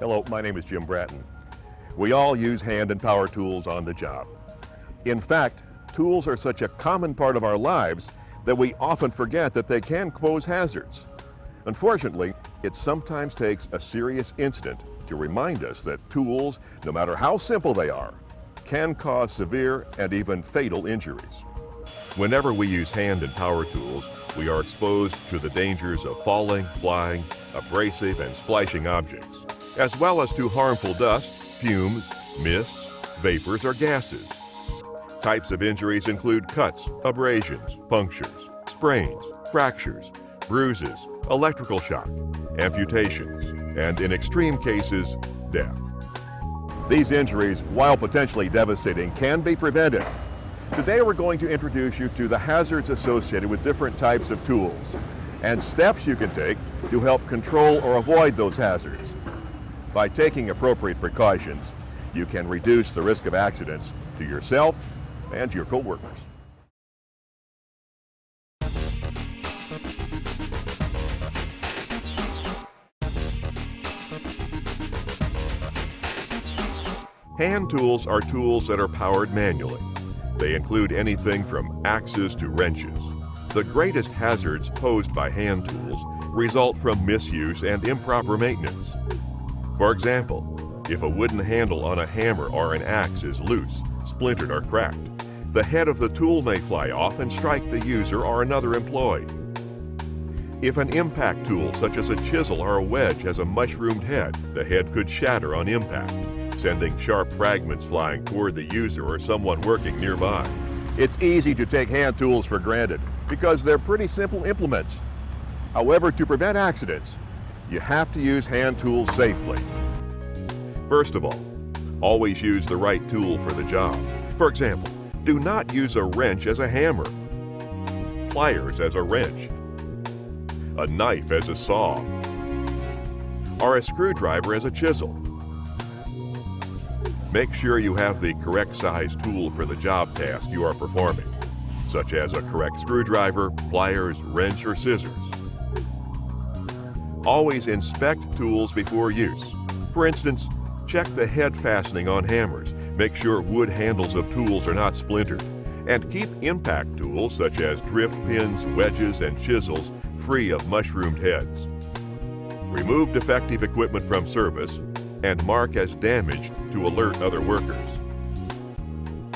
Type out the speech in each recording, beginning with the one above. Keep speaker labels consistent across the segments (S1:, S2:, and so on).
S1: Hello, my name is Jim Bratton. We all use hand and power tools on the job. In fact, tools are such a common part of our lives that we often forget that they can pose hazards. Unfortunately, it sometimes takes a serious incident to remind us that tools, no matter how simple they are, can cause severe and even fatal injuries. Whenever we use hand and power tools, we are exposed to the dangers of falling, flying, abrasive and splashing objects, as well as to harmful dust, fumes, mists, vapors, or gases. Types of injuries include cuts, abrasions, punctures, sprains, fractures, bruises, electrical shock, amputations, and in extreme cases, death. These injuries, while potentially devastating, can be prevented. Today we're going to introduce you to the hazards associated with different types of tools and steps you can take to help control or avoid those hazards. By taking appropriate precautions, you can reduce the risk of accidents to yourself and your co-workers. Hand tools are tools that are powered manually. They include anything from axes to wrenches. The greatest hazards posed by hand tools result from misuse and improper maintenance. For example, if a wooden handle on a hammer or an axe is loose, splintered, or cracked, the head of the tool may fly off and strike the user or another employee. If an impact tool, such as a chisel or a wedge, has a mushroomed head, the head could shatter on impact, sending sharp fragments flying toward the user or someone working nearby. It's easy to take hand tools for granted because they're pretty simple implements. However, to prevent accidents, you have to use hand tools safely. First of all, always use the right tool for the job. For example, do not use a wrench as a hammer, pliers as a wrench, a knife as a saw, or a screwdriver as a chisel. Make sure you have the correct size tool for the job task you are performing, such as a correct screwdriver, pliers, wrench, or scissors. Always inspect tools before use. For instance, check the head fastening on hammers. Make sure wood handles of tools are not splintered. And keep impact tools such as drift pins, wedges, and chisels free of mushroomed heads. Remove defective equipment from service and mark as damaged to alert other workers.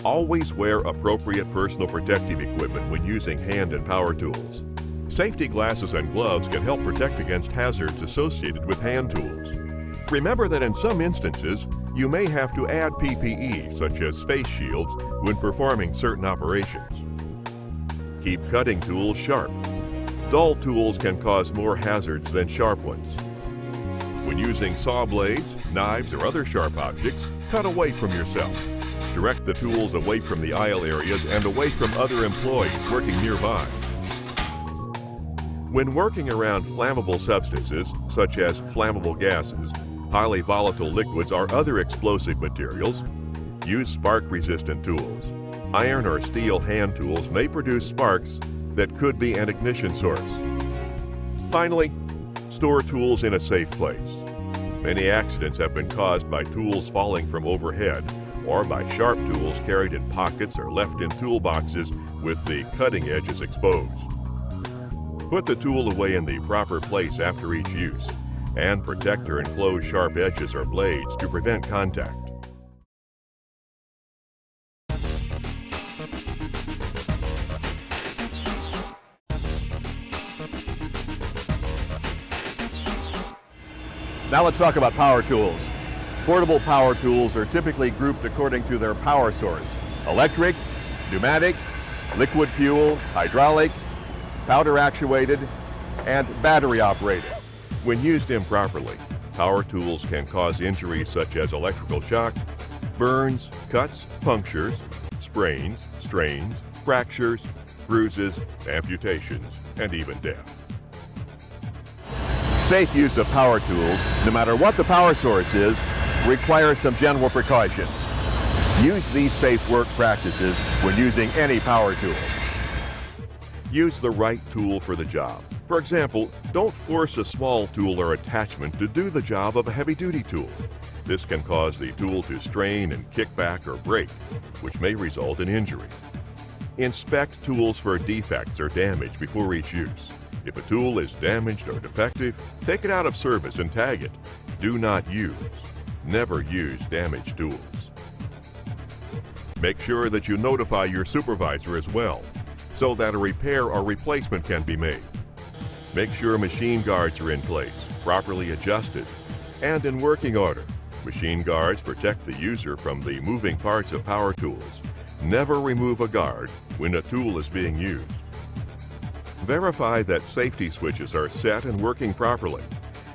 S1: Always wear appropriate personal protective equipment when using hand and power tools. Safety glasses and gloves can help protect against hazards associated with hand tools. Remember that in some instances, you may have to add PPE, such as face shields, when performing certain operations. Keep cutting tools sharp. Dull tools can cause more hazards than sharp ones. When using saw blades, knives, or other sharp objects, cut away from yourself. Direct the tools away from the aisle areas and away from other employees working nearby. When working around flammable substances, such as flammable gases, highly volatile liquids, or other explosive materials, use spark-resistant tools. Iron or steel hand tools may produce sparks that could be an ignition source. Finally, store tools in a safe place. Many accidents have been caused by tools falling from overhead or by sharp tools carried in pockets or left in toolboxes with the cutting edges exposed. Put the tool away in the proper place after each use and protect or enclose sharp edges or blades to prevent contact. Now let's talk about power tools. Portable power tools are typically grouped according to their power source: electric, pneumatic, liquid fuel, hydraulic, powder actuated, and battery operated. When used improperly, power tools can cause injuries such as electrical shock, burns, cuts, punctures, sprains, strains, fractures, bruises, amputations, and even death. Safe use of power tools, no matter what the power source is, requires some general precautions. Use these safe work practices when using any power tool. Use the right tool for the job. For example, don't force a small tool or attachment to do the job of a heavy-duty tool. This can cause the tool to strain and kick back or break, which may result in injury. Inspect tools for defects or damage before each use. If a tool is damaged or defective, take it out of service and tag it. Do not use. Never use damaged tools. Make sure that you notify your supervisor as well, so that a repair or replacement can be made. Make sure machine guards are in place, properly adjusted, and in working order. Machine guards protect the user from the moving parts of power tools. Never remove a guard when a tool is being used. Verify that safety switches are set and working properly.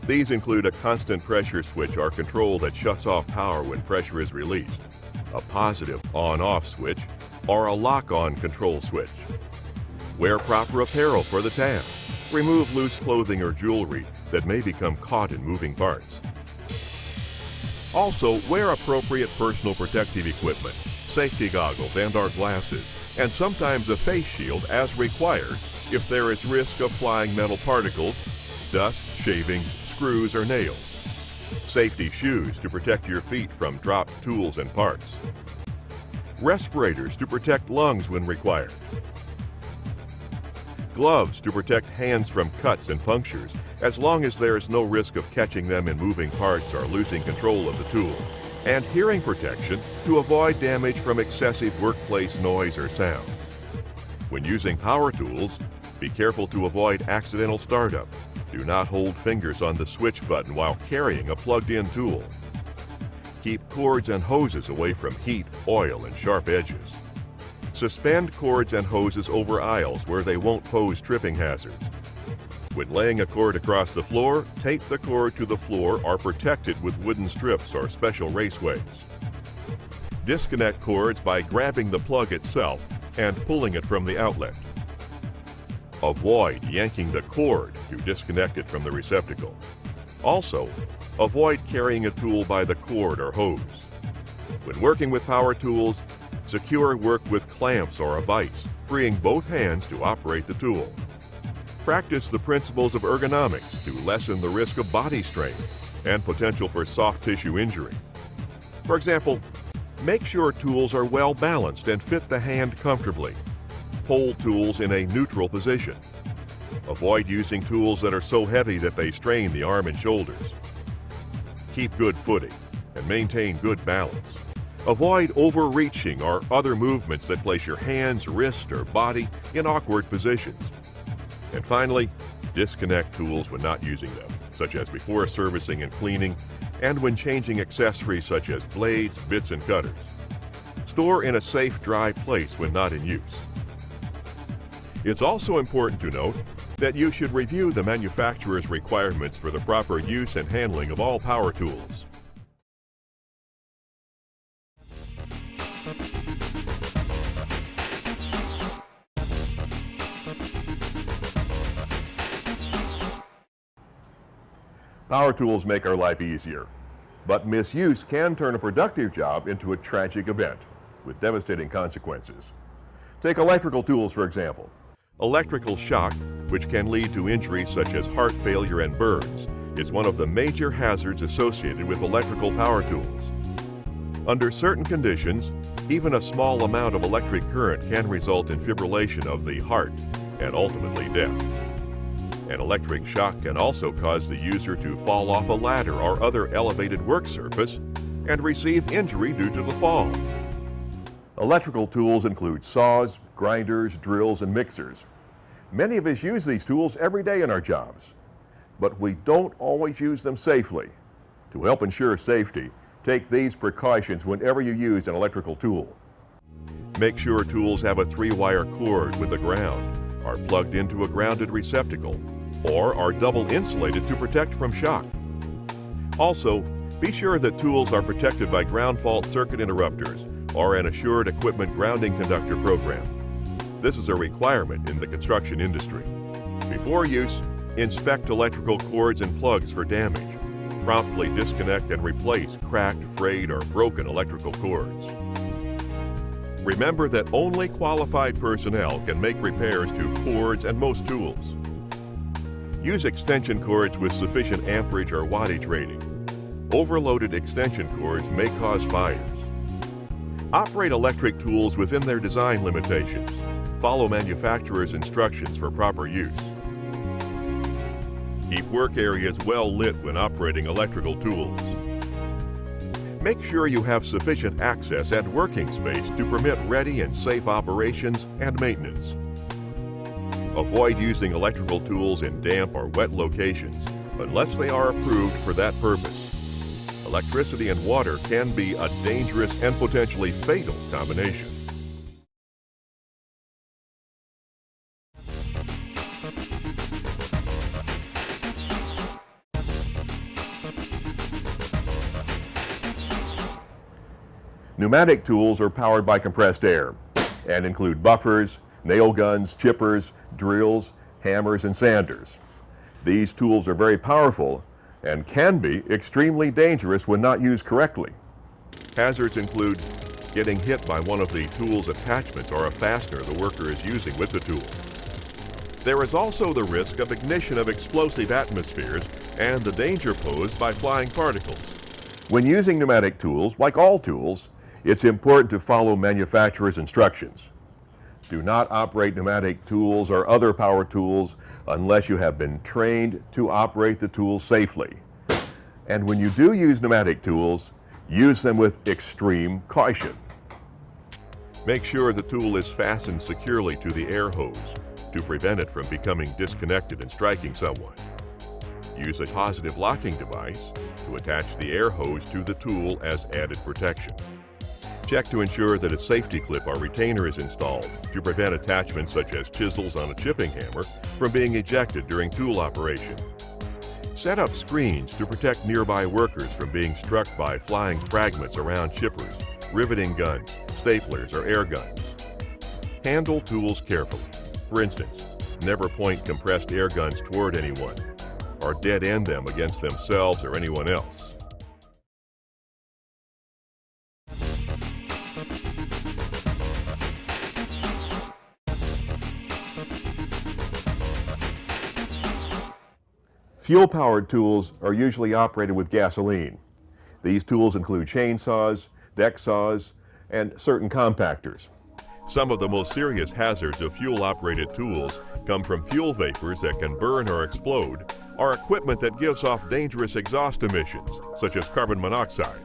S1: These include a constant pressure switch or control that shuts off power when pressure is released, a positive on-off switch, or a lock-on control switch. Wear proper apparel for the task. Remove loose clothing or jewelry that may become caught in moving parts. Also, wear appropriate personal protective equipment, safety goggles and/or glasses, and sometimes a face shield as required if there is risk of flying metal particles, dust, shavings, screws, or nails. Safety shoes to protect your feet from dropped tools and parts. Respirators to protect lungs when required. Gloves to protect hands from cuts and punctures, as long as there is no risk of catching them in moving parts or losing control of the tool. And hearing protection to avoid damage from excessive workplace noise or sound. When using power tools, be careful to avoid accidental startup. Do not hold fingers on the switch button while carrying a plugged-in tool. Keep cords and hoses away from heat, oil, and sharp edges. Suspend cords and hoses over aisles where they won't pose tripping hazards. When laying a cord across the floor, tape the cord to the floor or protect it with wooden strips or special raceways. Disconnect cords by grabbing the plug itself and pulling it from the outlet. Avoid yanking the cord to disconnect it from the receptacle. Also, avoid carrying a tool by the cord or hose. When working with power tools, secure work with clamps or a vise, freeing both hands to operate the tool. Practice the principles of ergonomics to lessen the risk of body strain and potential for soft tissue injury. For example, make sure tools are well balanced and fit the hand comfortably. Hold tools in a neutral position. Avoid using tools that are so heavy that they strain the arm and shoulders. Keep good footing and maintain good balance. Avoid overreaching or other movements that place your hands, wrist, or body in awkward positions. And finally, disconnect tools when not using them, such as before servicing and cleaning, and when changing accessories such as blades, bits, and cutters. Store in a safe, dry place when not in use. It's also important to note that you should review the manufacturer's requirements for the proper use and handling of all power tools. Power tools make our life easier, but misuse can turn a productive job into a tragic event with devastating consequences. Take electrical tools, for example. Electrical shock, which can lead to injuries such as heart failure and burns, is one of the major hazards associated with electrical power tools. Under certain conditions, even a small amount of electric current can result in fibrillation of the heart and ultimately death. An electric shock can also cause the user to fall off a ladder or other elevated work surface and receive injury due to the fall. Electrical tools include saws, grinders, drills, and mixers. Many of us use these tools every day in our jobs, but we don't always use them safely. To help ensure safety, take these precautions whenever you use an electrical tool. Make sure tools have a 3-wire cord with a ground, are plugged into a grounded receptacle, or are double insulated to protect from shock. Also, be sure that tools are protected by ground fault circuit interrupters or an assured equipment grounding conductor program. This is a requirement in the construction industry. Before use, inspect electrical cords and plugs for damage. Promptly disconnect and replace cracked, frayed, or broken electrical cords. Remember that only qualified personnel can make repairs to cords and most tools. Use extension cords with sufficient amperage or wattage rating. Overloaded extension cords may cause fires. Operate electric tools within their design limitations. Follow manufacturer's instructions for proper use. Keep work areas well lit when operating electrical tools. Make sure you have sufficient access and working space to permit ready and safe operations and maintenance. Avoid using electrical tools in damp or wet locations unless they are approved for that purpose. Electricity and water can be a dangerous and potentially fatal combination. Pneumatic tools are powered by compressed air and include buffers, nail guns, chippers, drills, hammers, and sanders. These tools are very powerful and can be extremely dangerous when not used correctly. Hazards include getting hit by one of the tool's attachments or a fastener the worker is using with the tool. There is also the risk of ignition of explosive atmospheres and the danger posed by flying particles. When using pneumatic tools, like all tools, it's important to follow manufacturer's instructions. Do not operate pneumatic tools or other power tools unless you have been trained to operate the tools safely. And when you do use pneumatic tools, use them with extreme caution. Make sure the tool is fastened securely to the air hose to prevent it from becoming disconnected and striking someone. Use a positive locking device to attach the air hose to the tool as added protection. Check to ensure that a safety clip or retainer is installed to prevent attachments such as chisels on a chipping hammer from being ejected during tool operation. Set up screens to protect nearby workers from being struck by flying fragments around chippers, riveting guns, staplers, or air guns. Handle tools carefully. For instance, never point compressed air guns toward anyone or dead end them against themselves or anyone else. Fuel-powered tools are usually operated with gasoline. These tools include chainsaws, deck saws, and certain compactors. Some of the most serious hazards of fuel-operated tools come from fuel vapors that can burn or explode, or equipment that gives off dangerous exhaust emissions, such as carbon monoxide.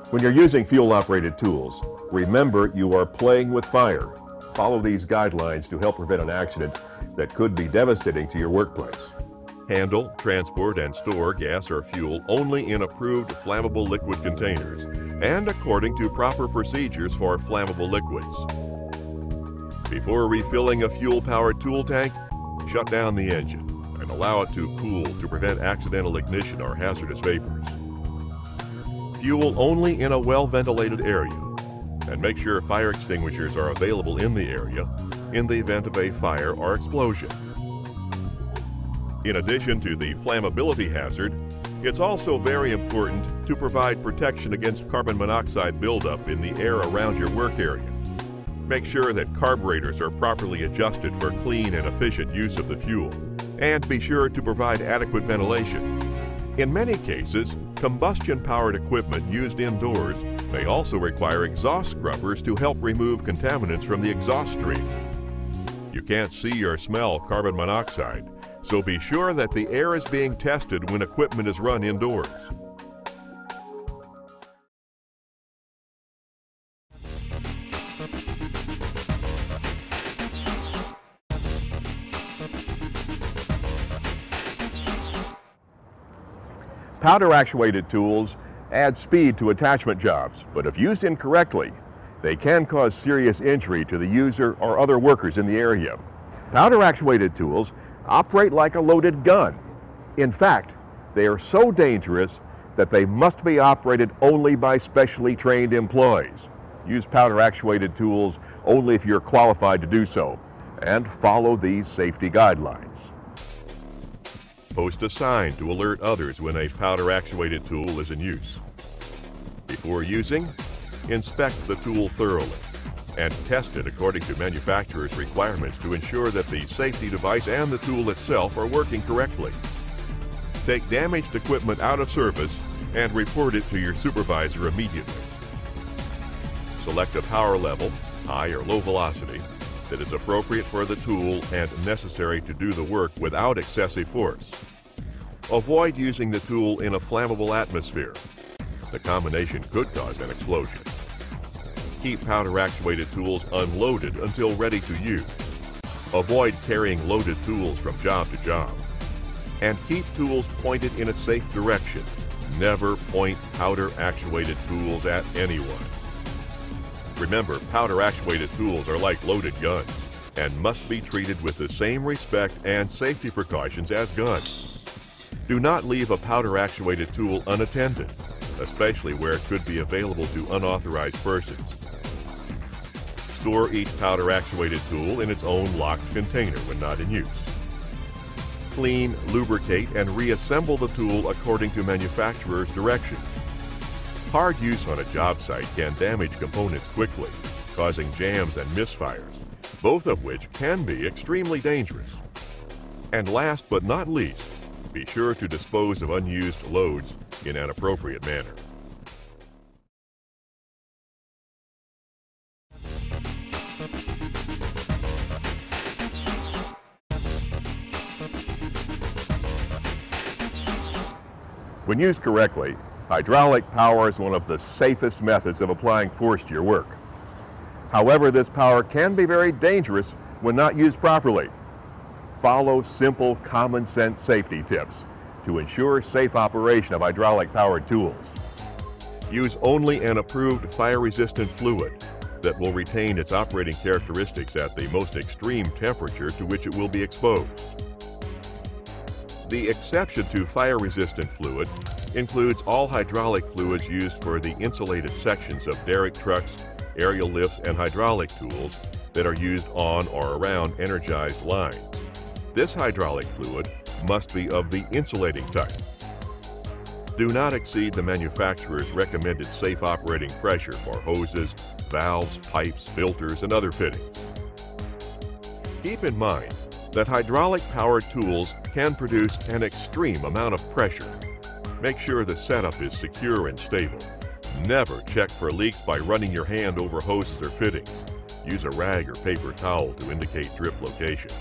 S1: When you're using fuel-operated tools, remember you are playing with fire. Follow these guidelines to help prevent an accident that could be devastating to your workplace. Handle, transport, and store gas or fuel only in approved flammable liquid containers and according to proper procedures for flammable liquids. Before refilling a fuel-powered tool tank, shut down the engine and allow it to cool to prevent accidental ignition or hazardous vapors. Fuel only in a well-ventilated area, and make sure fire extinguishers are available in the area in the event of a fire or explosion. In addition to the flammability hazard, it's also very important to provide protection against carbon monoxide buildup in the air around your work area. Make sure that carburetors are properly adjusted for clean and efficient use of the fuel, and be sure to provide adequate ventilation. In many cases, combustion-powered equipment used indoors may also require exhaust scrubbers to help remove contaminants from the exhaust stream. You can't see or smell carbon monoxide, so be sure that the air is being tested when equipment is run indoors. Powder-actuated tools add speed to attachment jobs, but if used incorrectly, they can cause serious injury to the user or other workers in the area. Powder-actuated tools operate like a loaded gun. In fact, they are so dangerous that they must be operated only by specially trained employees. Use powder-actuated tools only if you're qualified to do so, and follow these safety guidelines. Post a sign to alert others when a powder-actuated tool is in use. Before using, inspect the tool thoroughly and test it according to manufacturer's requirements to ensure that the safety device and the tool itself are working correctly. Take damaged equipment out of service and report it to your supervisor immediately. Select a power level, high or low velocity, that is appropriate for the tool and necessary to do the work without excessive force. Avoid using the tool in a flammable atmosphere. The combination could cause an explosion. Keep powder-actuated tools unloaded until ready to use. Avoid carrying loaded tools from job to job. And keep tools pointed in a safe direction. Never point powder-actuated tools at anyone. Remember, powder-actuated tools are like loaded guns and must be treated with the same respect and safety precautions as guns. Do not leave a powder-actuated tool unattended, especially where it could be available to unauthorized persons. Store each powder-actuated tool in its own locked container when not in use. Clean, lubricate, and reassemble the tool according to manufacturer's directions. Hard use on a job site can damage components quickly, causing jams and misfires, both of which can be extremely dangerous. And last but not least, be sure to dispose of unused loads in an appropriate manner. When used correctly, hydraulic power is one of the safest methods of applying force to your work. However, this power can be very dangerous when not used properly. Follow simple, common sense safety tips to ensure safe operation of hydraulic powered tools. Use only an approved fire-resistant fluid that will retain its operating characteristics at the most extreme temperature to which it will be exposed. The exception to fire-resistant fluid includes all hydraulic fluids used for the insulated sections of derrick trucks, aerial lifts, and hydraulic tools that are used on or around energized lines. This hydraulic fluid must be of the insulating type. Do not exceed the manufacturer's recommended safe operating pressure for hoses, valves, pipes, filters, and other fittings. Keep in mind that hydraulic-powered tools can produce an extreme amount of pressure. Make sure the setup is secure and stable. Never check for leaks by running your hand over hoses or fittings. Use a rag or paper towel to indicate drip locations.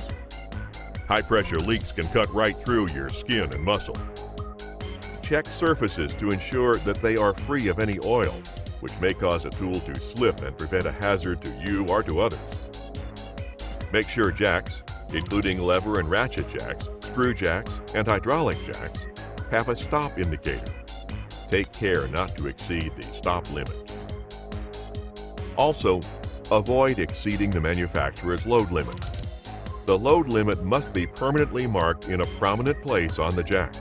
S1: High-pressure leaks can cut right through your skin and muscle. Check surfaces to ensure that they are free of any oil, which may cause a tool to slip and prevent a hazard to you or to others. Make sure jacks, including lever and ratchet jacks, screw jacks, and hydraulic jacks, have a stop indicator. Take care not to exceed the stop limit. Also, avoid exceeding the manufacturer's load limit. The load limit must be permanently marked in a prominent place on the jack.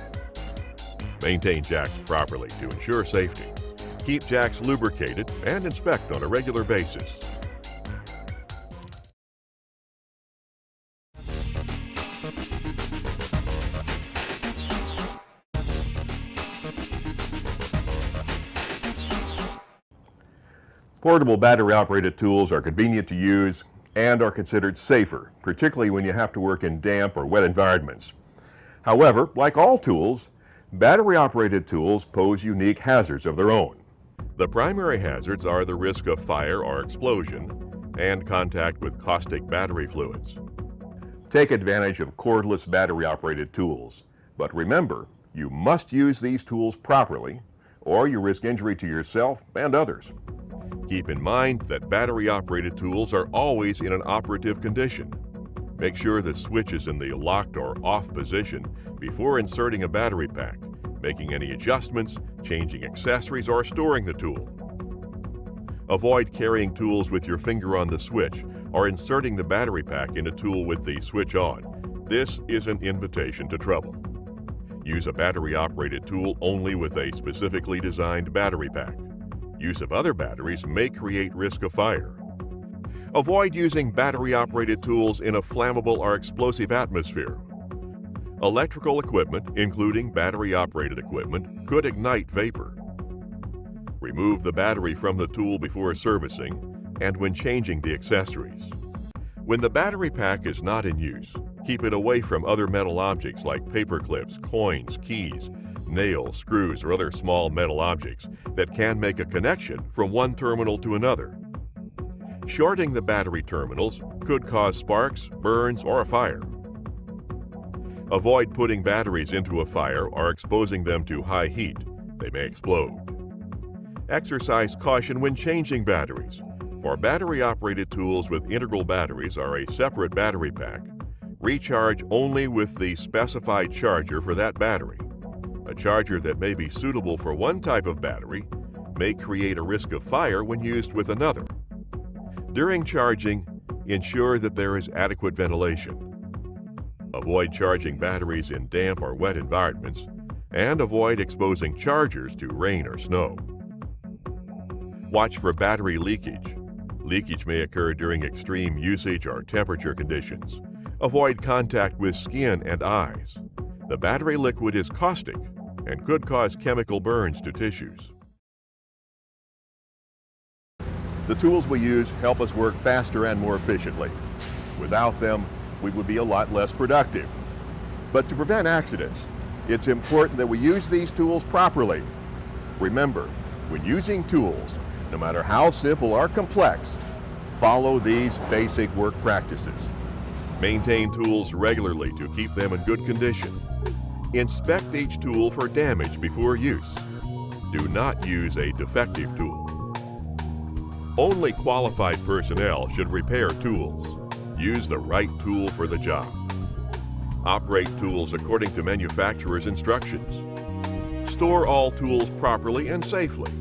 S1: Maintain jacks properly to ensure safety. Keep jacks lubricated and inspect on a regular basis. Portable battery-operated tools are convenient to use and are considered safer, particularly when you have to work in damp or wet environments. However, like all tools, battery-operated tools pose unique hazards of their own. The primary hazards are the risk of fire or explosion and contact with caustic battery fluids. Take advantage of cordless battery-operated tools, but remember, you must use these tools properly or you risk injury to yourself and others. Keep in mind that battery-operated tools are always in an operative condition. Make sure the switch is in the locked or off position before inserting a battery pack, making any adjustments, changing accessories, or storing the tool. Avoid carrying tools with your finger on the switch or inserting the battery pack in a tool with the switch on. This is an invitation to trouble. Use a battery-operated tool only with a specifically designed battery pack. Use of other batteries may create risk of fire. Avoid using battery-operated tools in a flammable or explosive atmosphere. Electrical equipment, including battery-operated equipment, could ignite vapor. Remove the battery from the tool before servicing and when changing the accessories. When the battery pack is not in use, keep it away from other metal objects like paper clips, coins, keys, nails, screws, or other small metal objects that can make a connection from one terminal to another. Shorting the battery terminals could cause sparks, burns, or a fire. Avoid putting batteries into a fire or exposing them to high heat. They may explode. Exercise caution when changing batteries. For battery-operated tools with integral batteries or a separate battery pack, recharge only with the specified charger for that battery. A charger that may be suitable for one type of battery may create a risk of fire when used with another. During charging, ensure that there is adequate ventilation. Avoid charging batteries in damp or wet environments, and avoid exposing chargers to rain or snow. Watch for battery leakage. Leakage may occur during extreme usage or temperature conditions. Avoid contact with skin and eyes. The battery liquid is caustic and could cause chemical burns to tissues. The tools we use help us work faster and more efficiently. Without them, we would be a lot less productive. But to prevent accidents, it's important that we use these tools properly. Remember, when using tools, no matter how simple or complex, follow these basic work practices. Maintain tools regularly to keep them in good condition. Inspect each tool for damage before use. Do not use a defective tool. Only qualified personnel should repair tools. Use the right tool for the job. Operate tools according to manufacturer's instructions. Store all tools properly and safely.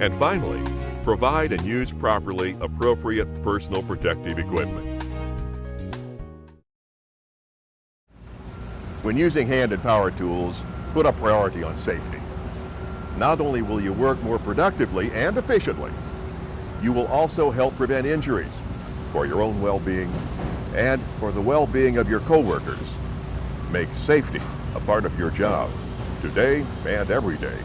S1: And finally, provide and use properly appropriate personal protective equipment. When using hand and power tools, put a priority on safety. Not only will you work more productively and efficiently, you will also help prevent injuries for your own well-being and for the well-being of your coworkers. Make safety a part of your job today and every day.